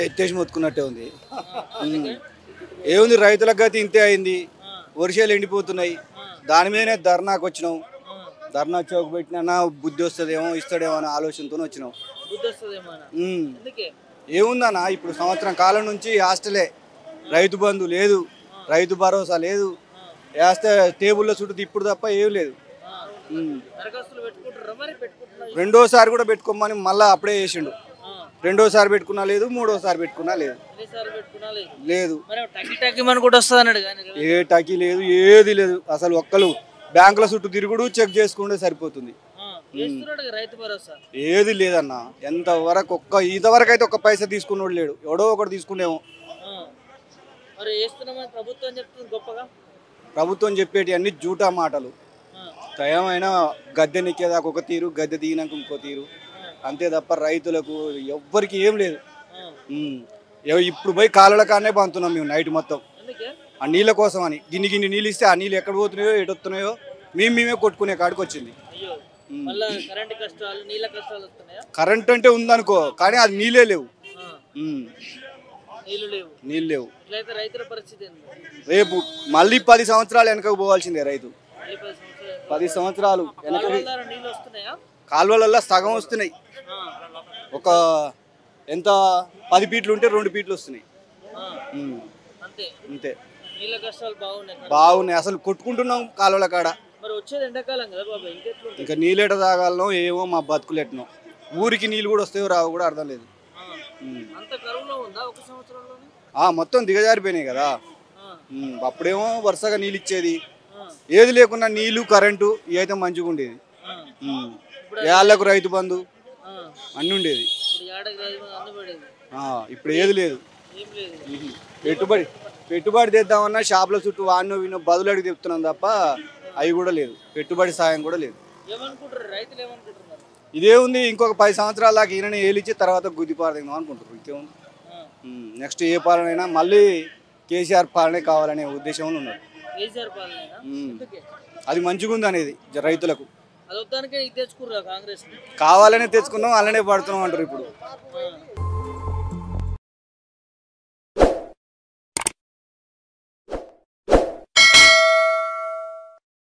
ఎత్తేసి మొత్తుకున్నట్టే ఉంది. ఏముంది, రైతుల గతి ఇంతే అయింది. వర్షాలు ఎండిపోతున్నాయి. దాని మీదనే ధర్నాకు వచ్చినాం. ధర్నా చౌక్ పెట్టినా బుద్ధి వస్తుందేమో, ఇస్తాడేమో అనే ఆలోచనతో వచ్చినాం. ఏముందన్న, ఇప్పుడు సంవత్సరం కాలం నుంచి హాస్టలే, రైతు బంధు లేదు, రైతు భరోసా లేదు, వేస్తే టేబుల్లో చుట్టూ ఇప్పుడు తప్ప ఏం లేదు. రెండోసారి కూడా పెట్టుకోమని మళ్ళీ అప్పుడే చేసిండు. రెండోసారి పెట్టుకున్నా లేదు, మూడోసారి పెట్టుకున్నా లేదు. లేదు, ఏ టకీ లేదు, ఏది లేదు. అసలు ఒక్కరు బ్యాంకుల చుట్టూ తిరుగుడు, చెక్ చేసుకుంటే సరిపోతుంది. ఏది లేదన్న. ఎంతవరకు ఇంతవరకు అయితే ఒక్క పైసా తీసుకున్నాడు లేడు. ఎవడో ఒకటి తీసుకునేమో. ప్రభుత్వం చెప్పేటి అన్ని జూటా మాటలు. ఏమైనా గద్దె నెక్కేదాకా ఒక తీరు, గద్దె దిగినాక ఇంకో తీరు, అంతే తప్ప రైతులకు ఎవ్వరికి ఏం లేదు. ఇప్పుడు పోయి కాలువల కాడనే పంతున్నాం మేము నైట్ మొత్తం ఆ నీళ్ళ కోసం అని. గిన్ని నీళ్ళు ఇస్తే ఆ నీళ్ళు ఎక్కడ పోతున్నాయో, ఎటు వస్తున్నాయో మేమే కొట్టుకునే కాడికి వచ్చింది. కరెంట్ అంటే ఉందనుకో, కానీ అది నీళ్ళే లేవు. నీళ్ళు లేవు. రేపు మళ్ళీ 10 సంవత్సరాలు వెనకకు పోవాల్సిందే రైతు. 10 సంవత్సరాలు వెనక. కాలువలలో సగం వస్తున్నాయి. ఒక ఎంత 10 ఫీట్లు ఉంటే 2 ఫీట్లు వస్తున్నాయి. అంతే. బాగున్నాయి. అసలు కొట్టుకుంటున్నాం కాలువల కాడ. ఇంకా నీళ్ళెట తాగాలనో ఏమో, మా బతుకులు ఎట్నో. ఊరికి నీళ్ళు కూడా వస్తాయో రావు కూడా అర్థం లేదు. మొత్తం దిగజారిపోయినాయి కదా. అప్పుడేమో వరుసగా నీళ్ళు ఇచ్చేది, ఏది లేకున్నా నీళ్లు, కరెంటు ఇవి అయితే మంచిగా ఉండేది. ఏళ్ళకు రైతు బంధు అన్నీ ఉండేది. ఇప్పుడు ఏది లేదు. పెట్టుబడి తెద్దామన్నా షాపుల చుట్టూ వాడినో వినో బదులు అడిగి చెప్తున్నాం తప్ప అవి కూడా లేదు. పెట్టుబడి సాయం కూడా లేదు. ఇదే ఉంది. ఇంకొక 10 సంవత్సరాల దాకా ఈయనని ఏలిచ్చి తర్వాత గుద్దిపారదేమో అనుకుంటారు. ఇంకేముంది. నెక్స్ట్ ఏ పాలన అయినా మళ్ళీ కేసీఆర్ పాలనే కావాలనే ఉద్దేశంలో ఉన్నారు. అది మంచిగా ఉంది అనేది రైతులకు. కావాలనే తెచ్చుకున్నాం, అలానే పడుతున్నాం అంటారు ఇప్పుడు.